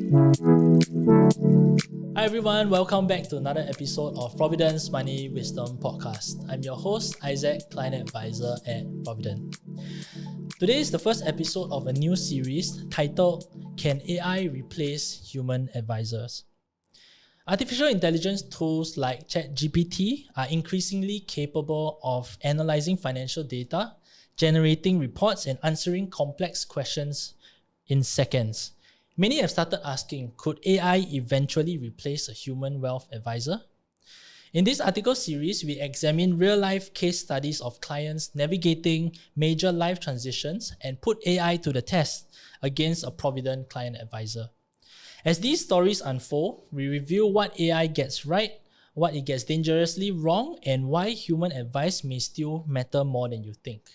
Hi everyone, welcome back to another episode of Providend's Money Wisdom Podcast. I'm your host, Isaac, Client Advisor at Providend. Today is the first episode of a new series titled Can AI Replace Human Advisors? Artificial intelligence tools like ChatGPT are increasingly capable of analyzing financial data, generating reports, and answering complex questions in seconds. Many have started asking, could AI eventually replace a human wealth advisor? In this article series, we examine real-life case studies of clients navigating major life transitions and put AI to the test against a Providend client advisor. As these stories unfold, we review what AI gets right, what it gets dangerously wrong, and why human advice may still matter more than you think.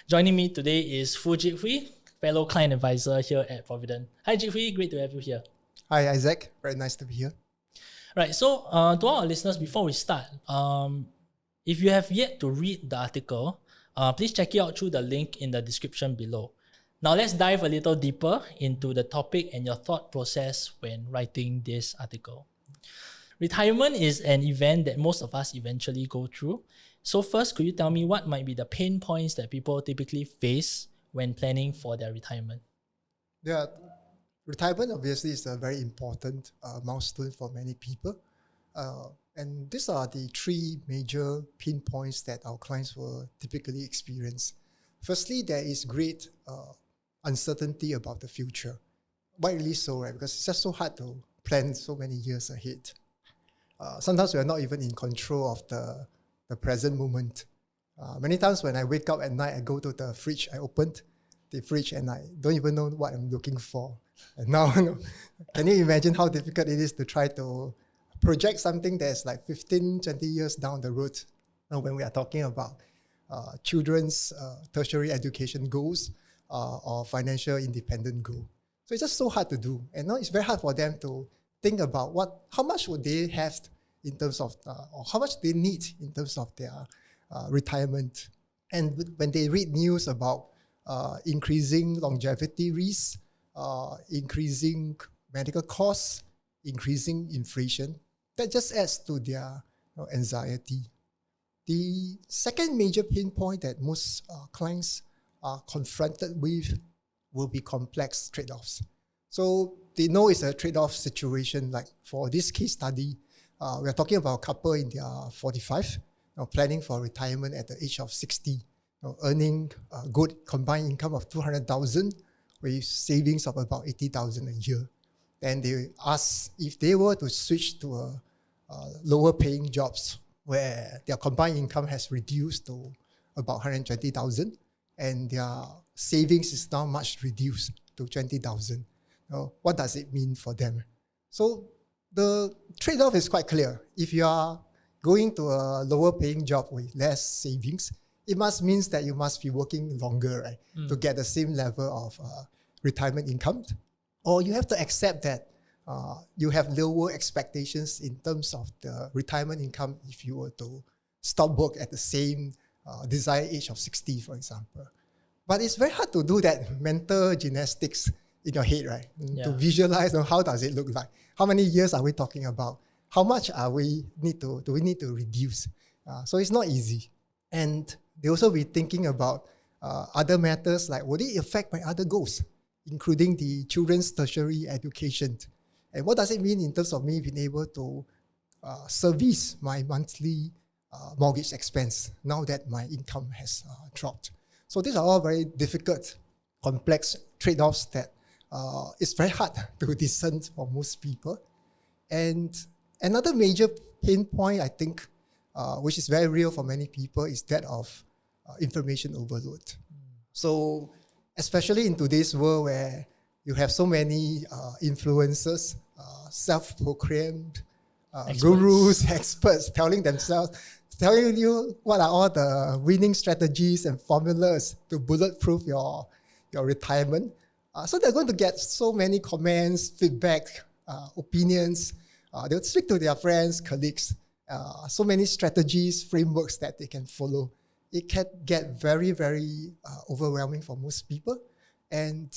Joining me today is Jit Hwee, fellow client advisor here at Providend. Hi Jit Hwee, great to have you here. Hi Isaac, very nice to be here. Right, so to all our listeners, before we start, if you have yet to read the article, please check it out through the link in the description below. Now let's dive a little deeper into the topic and your thought process when writing this article. Retirement is an event that most of us eventually go through. So first, could you tell me what might be the pain points that people typically face when planning for their retirement? Yeah, retirement obviously is a very important milestone for many people. And these are the three major pain points that our clients will typically experience. Firstly, there is great uncertainty about the future. Why really so, right? Because it's just so hard to plan so many years ahead. Sometimes we are not even in control of the present moment. Many times when I wake up at night, I go to the fridge, I opened the fridge and I don't even know what I'm looking for. And now, can you imagine how difficult it is to try to project something that's like 15, 20 years down the road when we are talking about children's tertiary education goals or financial independent goal. So it's just so hard to do. And now it's very hard for them to think about how much would they have in terms of, or how much they need in terms of their retirement. And when they read news about increasing longevity risks, increasing medical costs, increasing inflation, that just adds to their anxiety. The second major pain point that most clients are confronted with will be complex trade-offs. So they know it's a trade-off situation. Like for this case study, we're talking about a couple in their 45, planning for retirement at the age of 60, earning a good combined income of 200,000 with savings of about 80,000 a year. And they ask if they were to switch to a lower paying jobs where their combined income has reduced to about 120,000 and their savings is now much reduced to 20,000. What does it mean for them? So the trade-off is quite clear. If you are going to a lower paying job with less savings, it must means that you must be working longer, right, to get the same level of retirement income. Or you have to accept that you have lower expectations in terms of the retirement income if you were to stop work at the same desired age of 60, for example. But it's very hard to do that mental gymnastics in your head, right? Yeah. To visualize how does it look like? How many years are we talking about? How much do we need to reduce? So it's not easy. And they also be thinking about other matters like, would it affect my other goals, including the children's tertiary education? And what does it mean in terms of me being able to service my monthly mortgage expense now that my income has dropped? So these are all very difficult, complex trade-offs that it's very hard to discern for most people. And another major pain point, I think, which is very real for many people, is that of information overload. So especially in today's world where you have so many influencers, self-proclaimed gurus, experts telling you what are all the winning strategies and formulas to bulletproof your retirement. So they're going to get so many comments, feedback, opinions. They'll speak to their friends, colleagues, so many strategies, frameworks that they can follow. It can get very, very overwhelming for most people. And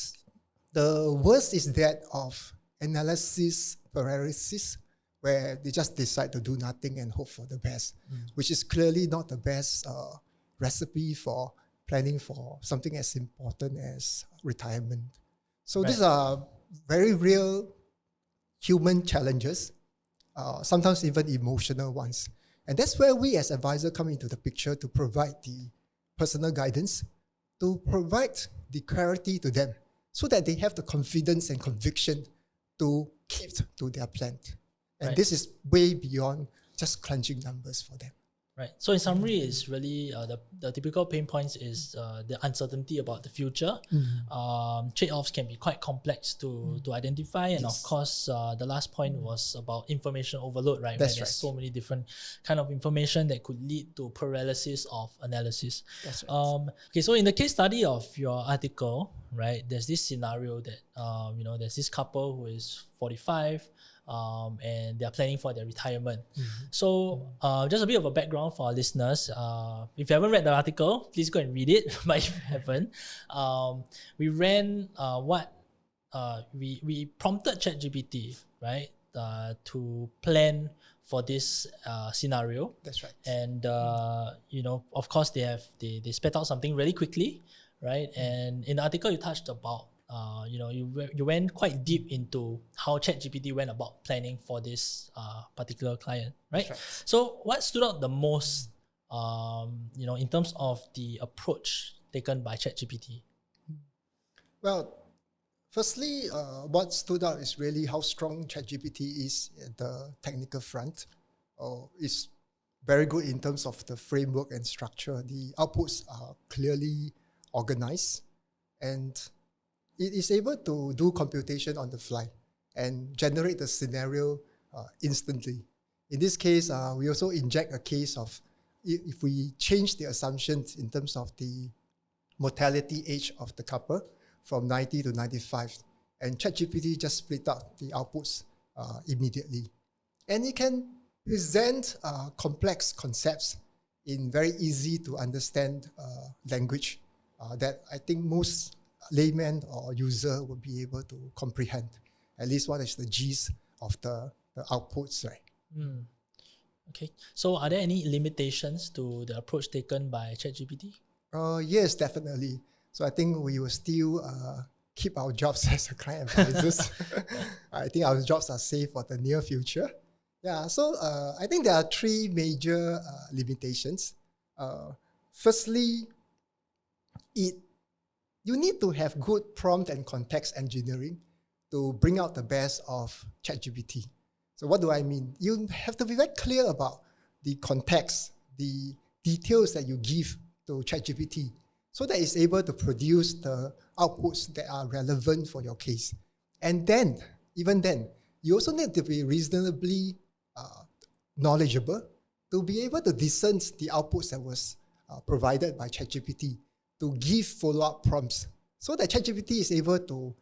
The worst is that of analysis paralysis, where they just decide to do nothing and hope for the best, which is clearly not the best recipe for planning for something as important as retirement. So these are very real human challenges, sometimes even emotional ones. And that's where we as advisors come into the picture to provide the personal guidance, to provide the clarity to them so that they have the confidence and conviction to keep to their plan. And this is way beyond just crunching numbers for them. Right. So in summary, it's really the typical pain points is the uncertainty about the future. Trade-offs can be quite complex to identify. And of course, the last point was about information overload, right? That's There's right. so many different kind of information that could lead to paralysis of analysis. That's right. Okay, so in the case study of your article, right, there's this scenario that, there's this couple who is 45, and they're planning for their retirement. So just a bit of a background for our listeners. If you haven't read the article, please go and read it. But if you haven't, we ran we prompted ChatGPT, right, to plan for this scenario. That's right. And of course they spit out something really quickly, right? And in the article you touched about you went quite deep into how ChatGPT went about planning for this particular client, right? Right. So what stood out the most, in terms of the approach taken by ChatGPT? Well, firstly, what stood out is really how strong ChatGPT is at the technical front. It's very good in terms of the framework and structure. The outputs are clearly organized, and it is able to do computation on the fly and generate the scenario instantly. In this case, we also inject a case of if we change the assumptions in terms of the mortality age of the couple from 90 to 95, and ChatGPT just split out the outputs immediately. And it can present complex concepts in very easy to understand language that I think most layman or user will be able to comprehend at least what is the gist of the outputs, right? Okay. So are there any limitations to the approach taken by ChatGPT? Yes, definitely. So I think we will still keep our jobs as a client advisors. I think our jobs are safe for the near future. Yeah, so I think there are three major limitations. Firstly, you need to have good prompt and context engineering to bring out the best of ChatGPT. So what do I mean? You have to be very clear about the context, the details that you give to ChatGPT so that it's able to produce the outputs that are relevant for your case. And then, even then, you also need to be reasonably knowledgeable to be able to discern the outputs that was provided by ChatGPT, to give follow-up prompts so that ChatGPT is able to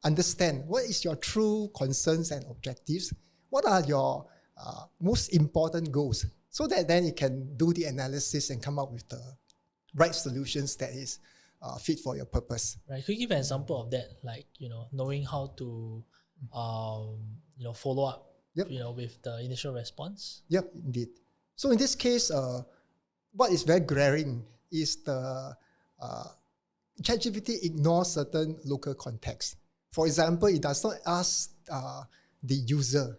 understand what is your true concerns and objectives, what are your most important goals, so that then it can do the analysis and come up with the right solutions that is fit for your purpose. Right. Could you give an example of that? Like, knowing how to, follow up, with the initial response? Yep, indeed. So in this case, what is very glaring is the ChatGPT ignores certain local context. For example, it does not ask the user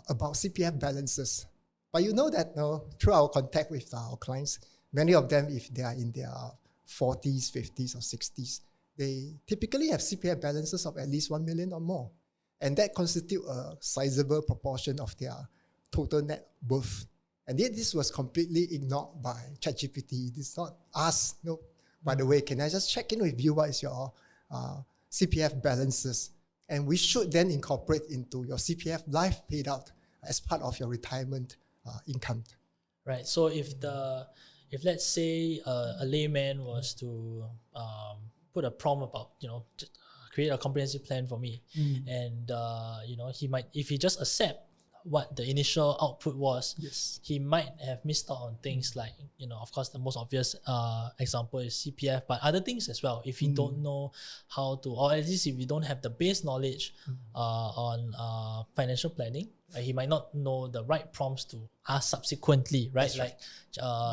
about CPF balances. But you know that through our contact with our clients, many of them, if they are in their 40s, 50s, or 60s, they typically have CPF balances of at least 1 million or more. And that constitutes a sizable proportion of their total net worth. And yet this was completely ignored by ChatGPT. It is not asked, by the way, can I just check in with you what is your CPF balances? And we should then incorporate into your CPF life paid out as part of your retirement income. Right. So if let's say a layman was to put a prompt about, create a comprehensive plan for me, and he might, if he just accept what the initial output was, Yes. he might have missed out on things like, of course, the most obvious example is CPF, but other things as well. If you don't know how to, or at least if you don't have the base knowledge on financial planning, he might not know the right prompts to ask subsequently, right? That's right.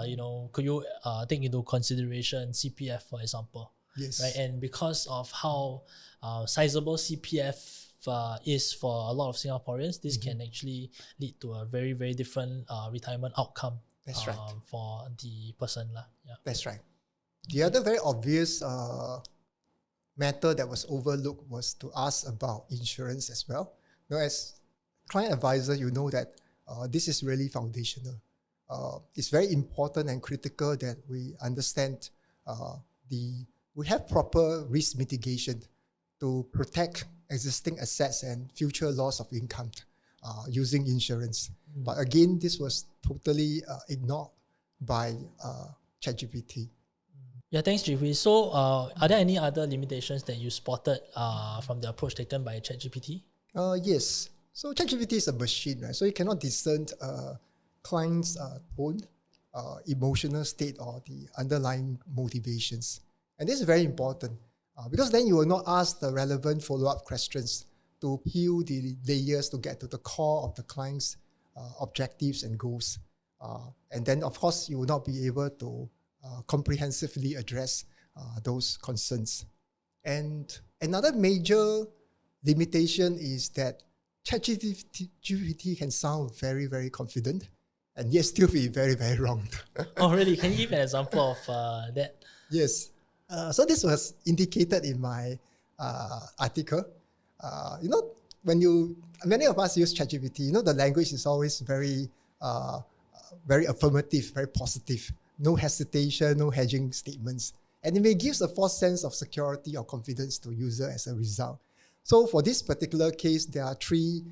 Like, could you take into consideration CPF, for example? Yes. Right, and because of how sizable CPF is for a lot of Singaporeans, this can actually lead to a very, very different retirement outcome. That's right. For the person lah. Yeah. That's right. The other very obvious matter that was overlooked was to ask about insurance as well. As client advisor, you know that this is really foundational. It's very important and critical that we understand we have proper risk mitigation to protect existing assets and future loss of income using insurance. But again, this was totally ignored by ChatGPT. Yeah, thanks, Jit Hwee. So, are there any other limitations that you spotted from the approach taken by ChatGPT? Yes. So ChatGPT is a machine, right? So it cannot discern client's tone, emotional state, or the underlying motivations. And this is very important because then you will not ask the relevant follow-up questions to peel the layers to get to the core of the client's objectives and goals. And then, of course, you will not be able to comprehensively address those concerns. And another major limitation is that ChatGPT can sound very, very confident and yet still be very, very wrong. Oh, really? Can you give an example of that? Yes. So this was indicated in my article. When many of us use ChatGPT, the language is always very, very affirmative, very positive. No hesitation, no hedging statements. And it may give a false sense of security or confidence to user as a result. So for this particular case, there are three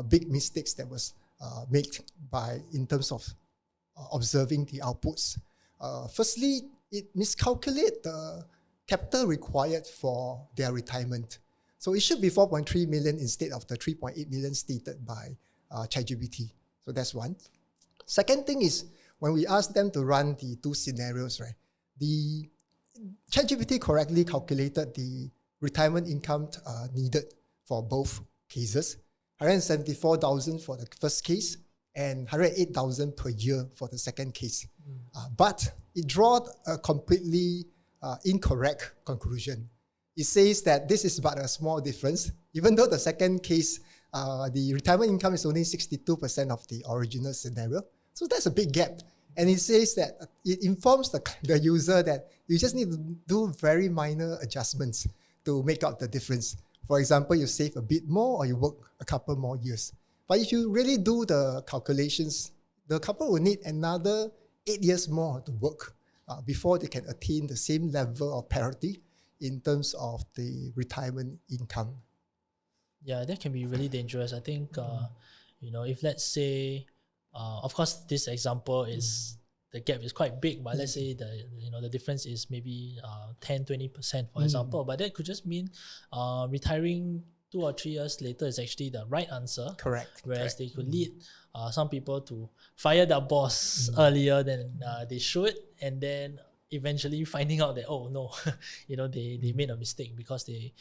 big mistakes that was made in terms of observing the outputs. Firstly, it miscalculated the capital required for their retirement. So it should be 4.3 million instead of the 3.8 million stated by ChatGPT. So that's one. Second thing is, when we ask them to run the two scenarios, right, the ChatGPT correctly calculated the retirement income needed for both cases, 174,000 for the first case and 108,000 per year for the second case. But it drew a completely incorrect conclusion. It says that this is but a small difference, even though the second case, the retirement income is only 62% of the original scenario. So that's a big gap. And it says that it informs the user that you just need to do very minor adjustments to make up the difference. For example, you save a bit more or you work a couple more years. But if you really do the calculations, the couple will need another 8 years more to work before they can attain the same level of parity in terms of the retirement income. Yeah, that can be really dangerous. I think, if let's say, of course, this example is the gap is quite big, but let's say the difference is maybe 10-20%, for example. But that could just mean retiring 2 or 3 years later is actually the right answer. Correct. Whereas they could lead some people to fire their boss earlier than they should, and then eventually finding out that, oh no, they made a mistake because they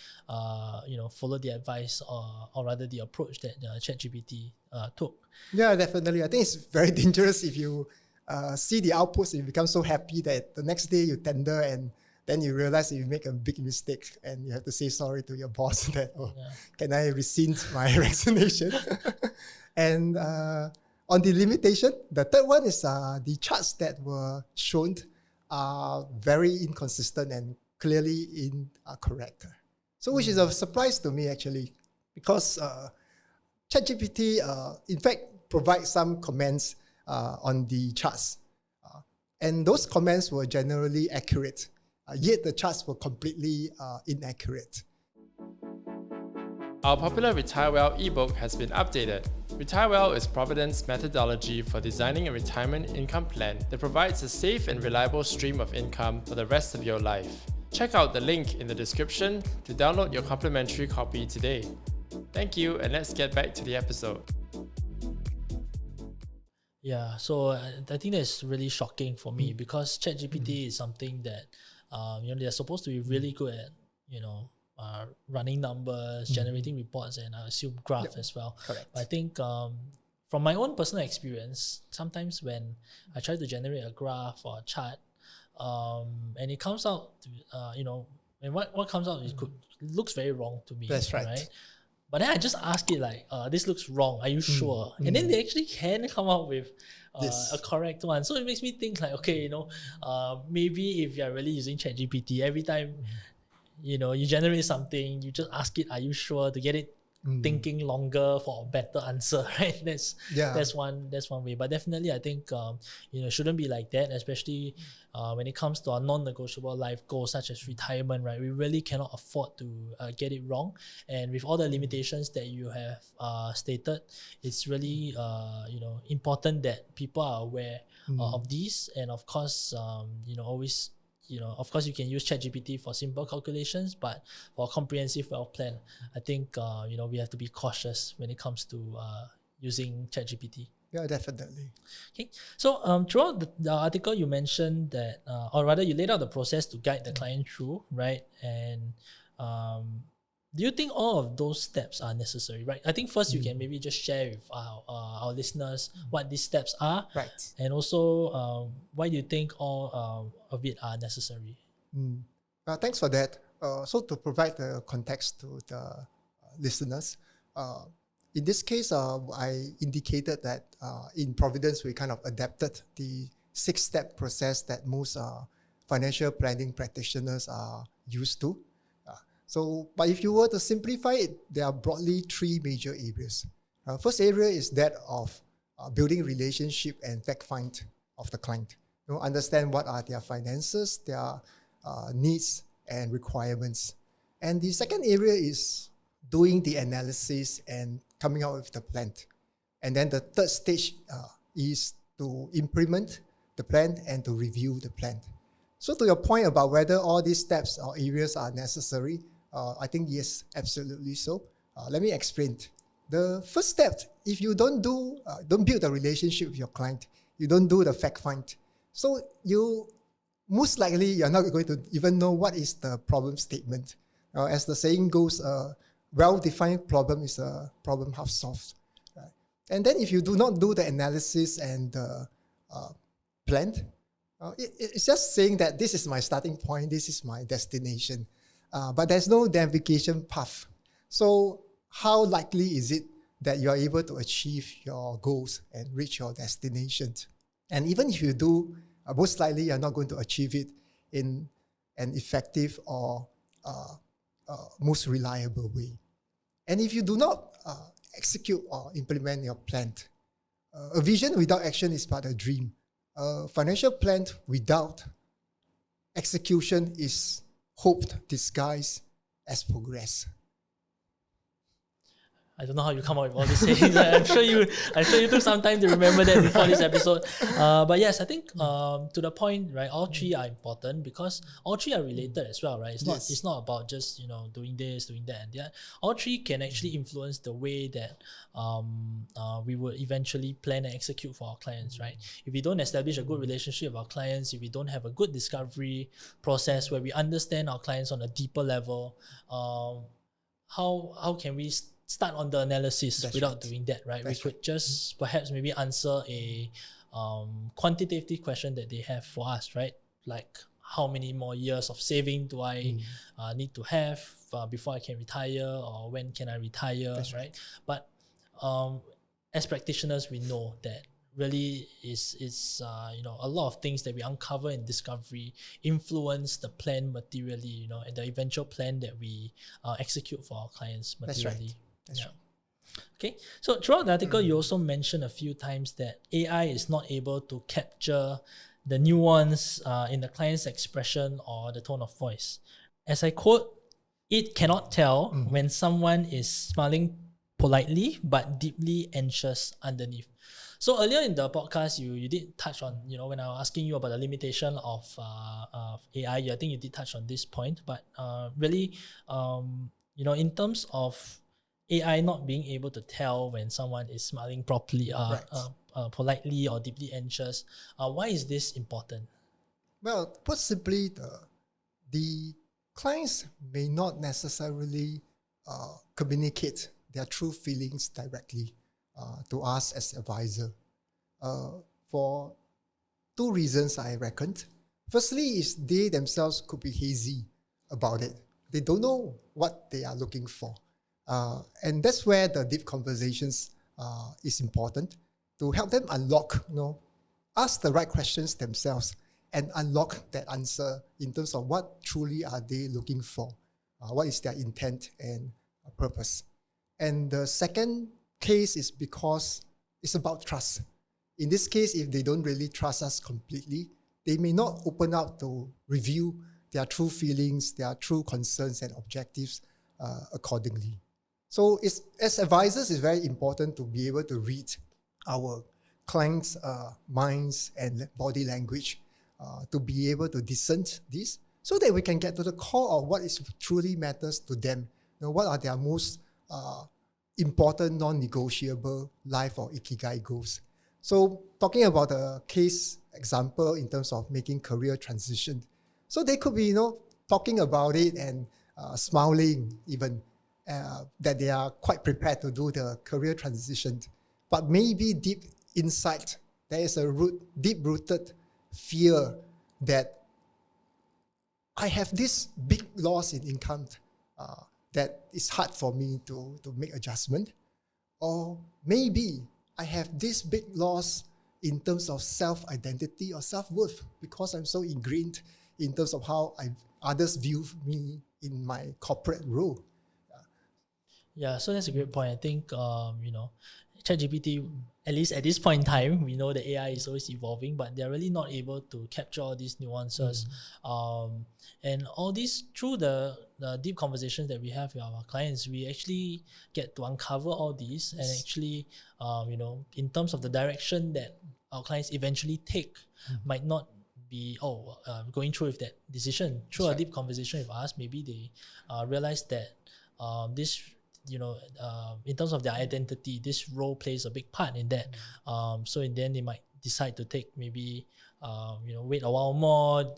followed the advice or rather the approach that ChatGPT took. Yeah, definitely. I think it's very dangerous if you see the outputs and you become so happy that the next day you tender and then you realize you make a big mistake and you have to say sorry to your boss that, can I rescind my resignation? And on the limitation, the third one is the charts that were shown are very inconsistent and clearly incorrect. So which is a surprise to me actually, because ChatGPT in fact provides some comments on the charts. And those comments were generally accurate, yet the charts were completely inaccurate. Our popular Retire Well ebook has been updated. Retire Well is Providend's methodology for designing a retirement income plan that provides a safe and reliable stream of income for the rest of your life. Check out the link in the description to download your complimentary copy today. Thank you, and let's get back to the episode. Yeah, so I think that's really shocking for me because ChatGPT is something that they're supposed to be really good at, running numbers, generating reports, and I assume graph as well. Correct. But I think from my own personal experience, sometimes when I try to generate a graph or a chart, and it comes out, and what comes out looks very wrong to me. That's right. But then I just ask it like, this looks wrong. Are you sure? And then they actually can come up with a correct one. So it makes me think like, okay, maybe if you're really using ChatGPT, every time, you generate something, you just ask it, are you sure, to get it thinking longer for a better answer, right? That's one way. But definitely, I think it shouldn't be like that, especially when it comes to our non-negotiable life goals such as retirement, right? We really cannot afford to get it wrong. And with all the limitations that you have stated, it's really important that people are aware of these. And of course, always. Of course, you can use ChatGPT for simple calculations, but for a comprehensive wealth plan, I think, we have to be cautious when it comes to using ChatGPT. Yeah, definitely. Okay, so throughout the article, you mentioned that, or rather, you laid out the process to guide the client through, right? And do you think all of those steps are necessary, right? I think first you can maybe just share with our listeners what these steps are, right? And also, why do you think all of it are necessary? Thanks for that. So to provide the context to the listeners, in this case, I indicated that in Providence, we kind of adapted the 6-step process that most financial planning practitioners are used to. But if you were to simplify it, there are broadly 3 major areas. First area is that of building relationship and fact find of the client. Understand what are their finances, their needs and requirements. And the second area is doing the analysis and coming out with the plan. And then the third stage is to implement the plan and to review the plan. So to your point about whether all these steps or areas are necessary, I think yes, absolutely so. Let me explain. The first step, if you don't build a relationship with your client, you don't do the fact find. So most likely you're not going to even know what is the problem statement. As the saying goes, a well-defined problem is a problem half solved. Right? And then if you do not do the analysis and the plan, it's just saying that this is my starting point, this is my destination. But there's no navigation path. So how likely is it that you are able to achieve your goals and reach your destination? And even if you do, most likely you're not going to achieve it in an effective or most reliable way. And if you do not execute or implement your plan, a vision without action is but a dream. A financial plan without execution is hope disguised as progress. I don't know how you come up with all these things. I'm sure you took some time to remember that before this episode. But yes, I think to the point, right? All 3 are important because all 3 are related as well, right? It's not about just doing this, doing that, and that. All 3 can actually influence the way that we would eventually plan and execute for our clients, right? If we don't establish a good relationship with our clients, if we don't have a good discovery process where we understand our clients on a deeper level, how can we start on the analysis without doing that, right? We could just perhaps maybe answer a quantitative question that they have for us, right? Like how many more years of saving do I need to have before I can retire, or when can I retire, right? But as practitioners, we know that really is a lot of things that we uncover in discovery influence the plan materially, and the eventual plan that we execute for our clients materially. That's right. Okay, so throughout the article, you also mentioned a few times that AI is not able to capture the nuance in the client's expression or the tone of voice. As I quote, "It cannot tell when someone is smiling politely but deeply anxious underneath." So earlier in the podcast, you did touch on, when I was asking you about the limitation of AI, I think you did touch on this point, but really, in terms of AI not being able to tell when someone is smiling properly, Right. politely or deeply anxious. Why is this important? Well, put simply, the clients may not necessarily communicate their true feelings directly to us as advisor. For two reasons, I reckoned. Firstly, is they themselves could be hazy about it. They don't know what they are looking for. And that's where the deep conversations is important to help them unlock, ask the right questions themselves and unlock that answer in terms of what truly are they looking for, what is their intent and purpose. And the second case is because it's about trust. In this case, if they don't really trust us completely, they may not open up to review their true feelings, their true concerns and objectives accordingly. So as advisors, it's very important to be able to read our clients' minds and body language to be able to discern this so that we can get to the core of what is truly matters to them. What are their most important non-negotiable life or ikigai goals. So talking about a case example in terms of making career transition. So they could be, talking about it and smiling even that they are quite prepared to do the career transition. But maybe deep inside, there is a deep-rooted fear that I have this big loss in income that is hard for me to make adjustment. Or maybe I have this big loss in terms of self-identity or self-worth because I'm so ingrained in terms of how others view me in my corporate role. Yeah, so that's a great point. I think ChatGPT, at least at this point in time, we know the AI is always evolving, but they're really not able to capture all these nuances. And all this through the deep conversations that we have with our clients, we actually get to uncover all these and actually, in terms of the direction that our clients eventually take, might not be going through with that decision. Through a deep conversation with us, maybe they realize that this in terms of their identity, this role plays a big part in that. So in the end, they might decide to take maybe, wait a while more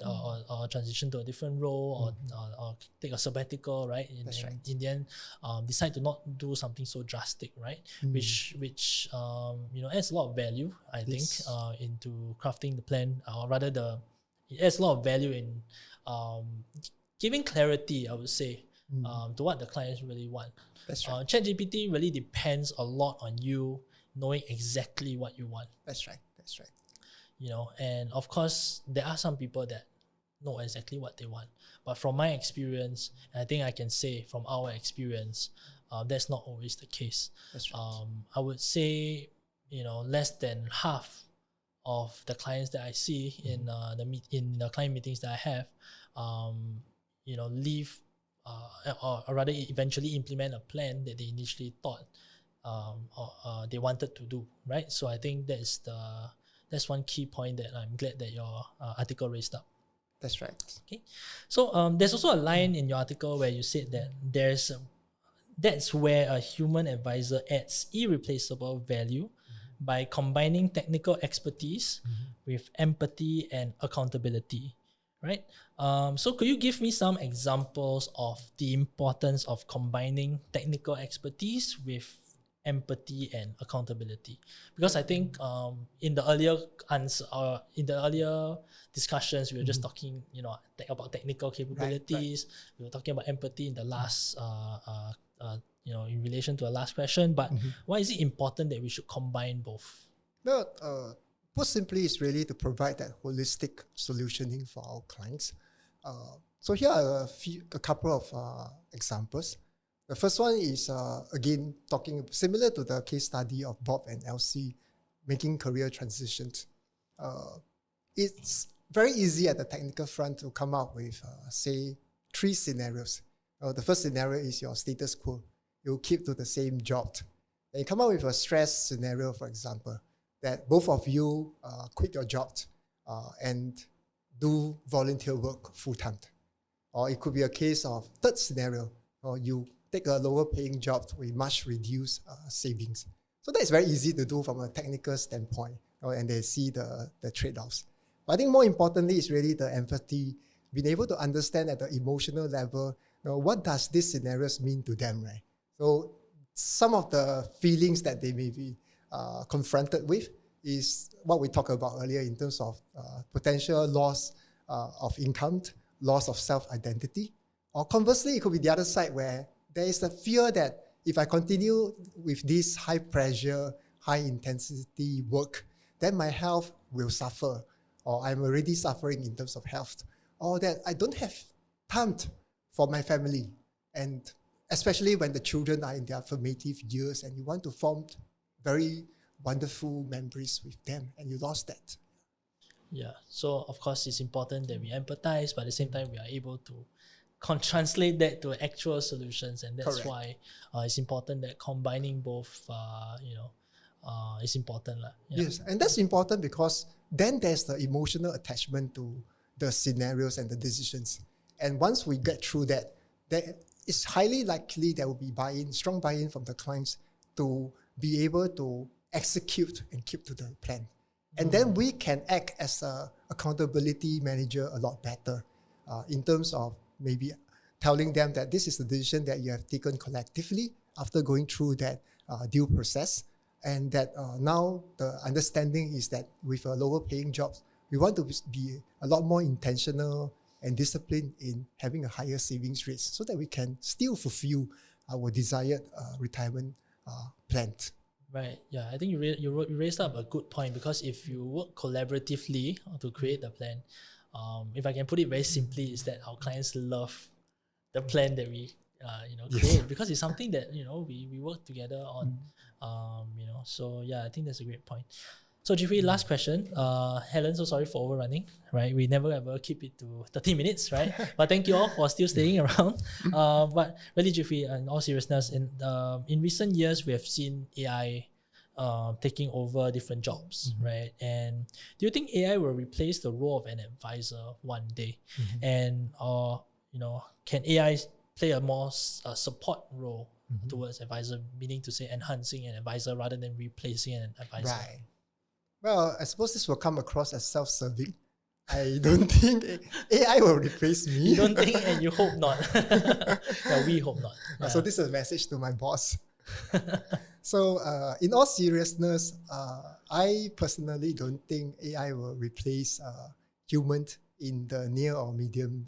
or transition to a different role or take a sabbatical, right? In the end, decide to not do something so drastic, right? Which adds a lot of value, I think, into crafting the plan, or rather it adds a lot of value in giving clarity, I would say, to what the clients really want. That's right. ChatGPT really depends a lot on you knowing exactly what you want. That's right. And of course, there are some people that know exactly what they want. But from my experience, and I think I can say from our experience, that's not always the case. That's right. I would say, less than half of the clients that I see in the client meetings that I have, leave or rather eventually implement a plan that they initially thought they wanted to do, right? So I think that's one key point that I'm glad that your article raised up. That's right. Okay, so there's also a line in your article where you said that that's where a human advisor adds irreplaceable value by combining technical expertise with empathy and accountability, right? So could you give me some examples of the importance of combining technical expertise with empathy and accountability? Because I think in the earlier discussions, we were just talking, about technical capabilities. Right. We were talking about empathy in the last, in relation to the last question. But why is it important that we should combine both? Well, put simply, it's really to provide that holistic solutioning for our clients. So here are a couple of examples. The first one is, again, talking similar to the case study of Bob and Elsie making career transitions. It's very easy at the technical front to come up with, say, 3 scenarios. The first scenario is your status quo. You keep to the same job. And you come up with a stress scenario, for example, that both of you quit your job and do volunteer work full-time. Or it could be a case of third scenario, or you take a lower paying job with much reduced savings. So that's very easy to do from a technical standpoint, and they see the trade-offs. But I think more importantly is really the empathy, being able to understand at the emotional level, what does these scenarios mean to them, right? So some of the feelings that they may be confronted with is what we talked about earlier in terms of potential loss of income, loss of self-identity. Or conversely, it could be the other side where there is a fear that if I continue with this high pressure, high intensity work, then my health will suffer, or I'm already suffering in terms of health, or that I don't have time for my family. And especially when the children are in their formative years and you want to form very wonderful memories with them and you lost that. Yeah, so of course it's important that we empathize, but at the same time we are able to translate that to actual solutions, and that's Correct. why it's important that combining both, is important. Yeah. Yes, and that's important because then there's the emotional attachment to the scenarios and the decisions. And once we get through that, it's highly likely there will be strong buy-in from the clients to be able to execute and keep to the plan. And then we can act as an accountability manager a lot better in terms of maybe telling them that this is the decision that you have taken collectively after going through that due process. And that now the understanding is that with a lower paying job, we want to be a lot more intentional and disciplined in having a higher savings rate so that we can still fulfill our desired retirement plan. Right. Yeah, I think you raised up a good point, because if you work collaboratively to create the plan, if I can put it very simply, is that our clients love the plan that we create, because it's something that we work together on. So yeah, I think that's a great point. So Jit Hwee, last question. Helen, so sorry for overrunning, right? We never ever keep it to 30 minutes, right? But thank you all for still staying around. But really, Jit Hwee, in all seriousness, in recent years, we have seen AI taking over different jobs, right? And do you think AI will replace the role of an advisor one day? And can AI play a more support role towards advisor, meaning to say enhancing an advisor rather than replacing an advisor? Right. Well, I suppose this will come across as self-serving. I don't think AI will replace me. You don't think, and you hope not. Yeah, we hope not. Yeah. So this is a message to my boss. So in all seriousness, I personally don't think AI will replace humans in the near or medium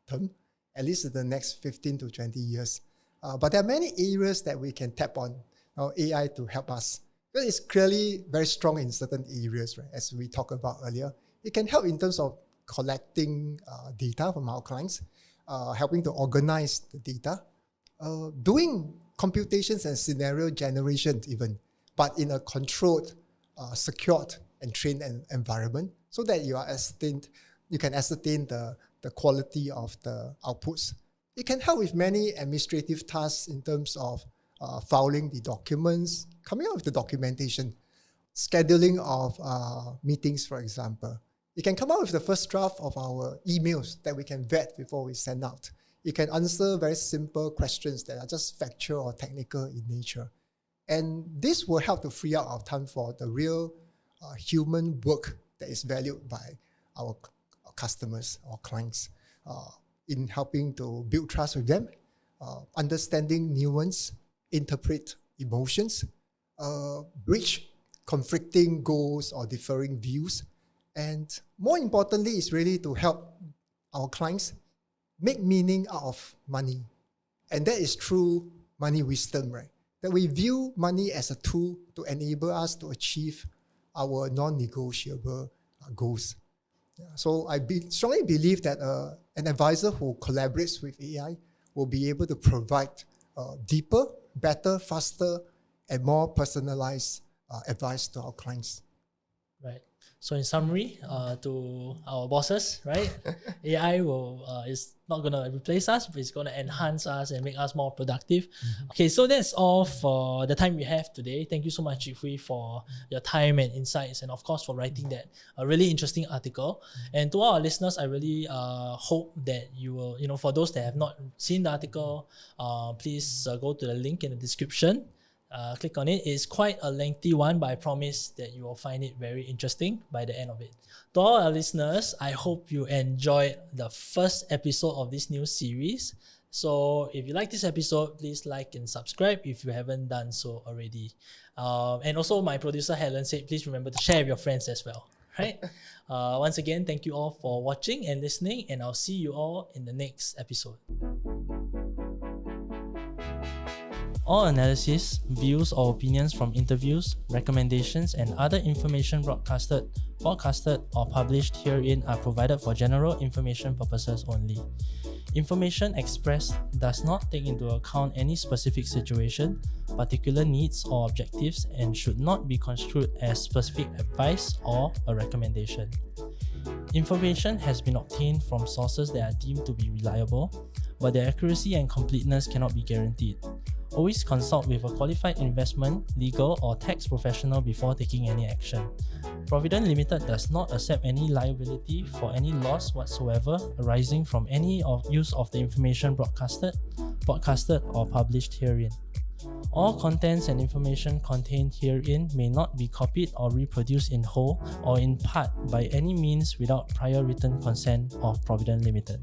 term, at least in the next 15 to 20 years. But there are many areas that we can tap on AI to help us. Because it's clearly very strong in certain areas, right? As we talked about earlier. It can help in terms of collecting data from our clients, helping to organize the data, doing computations and scenario generation even, but in a controlled, secured and trained environment so that you can ascertain the quality of the outputs. It can help with many administrative tasks in terms of filing the documents, coming up with the documentation, scheduling of meetings, for example. It can come up with the first draft of our emails that we can vet before we send out. It can answer very simple questions that are just factual or technical in nature. And this will help to free up our time for the real human work that is valued by our customers or clients in helping to build trust with them, understanding nuance, interpret emotions, bridge conflicting goals or differing views. And more importantly, is really to help our clients make meaning out of money. And that is true money wisdom, right? That we view money as a tool to enable us to achieve our non-negotiable goals. Yeah. So I strongly believe that an advisor who collaborates with AI will be able to provide deeper, better, faster, and more personalized advice to our clients. Right. So in summary, to our bosses, right? AI is not gonna replace us, but it's gonna enhance us and make us more productive. Okay, so that's all for the time we have today. Thank you so much, Jit Hwee, for your time and insights, and of course for writing that really interesting article. And to all our listeners, I really hope that you will, for those that have not seen the article, please go to the link in the description. Click on it. It's quite a lengthy one, but I promise that you will find it very interesting by the end of it. To all our listeners, I hope you enjoyed the first episode of this new series. So if you like this episode, please like and subscribe if you haven't done so already. And also my producer Helen said, please remember to share with your friends as well. Right? Once again, thank you all for watching and listening, and I'll see you all in the next episode. All analysis, views or opinions from interviews, recommendations and other information broadcasted, podcasted or published herein are provided for general information purposes only. Information expressed does not take into account any specific situation, particular needs or objectives, and should not be construed as specific advice or a recommendation. Information has been obtained from sources that are deemed to be reliable, but their accuracy and completeness cannot be guaranteed. Always consult with a qualified investment, legal or tax professional before taking any action. Providend Limited does not accept any liability for any loss whatsoever arising from any use of the information broadcasted, or published herein. All contents and information contained herein may not be copied or reproduced in whole or in part by any means without prior written consent of Providend Limited.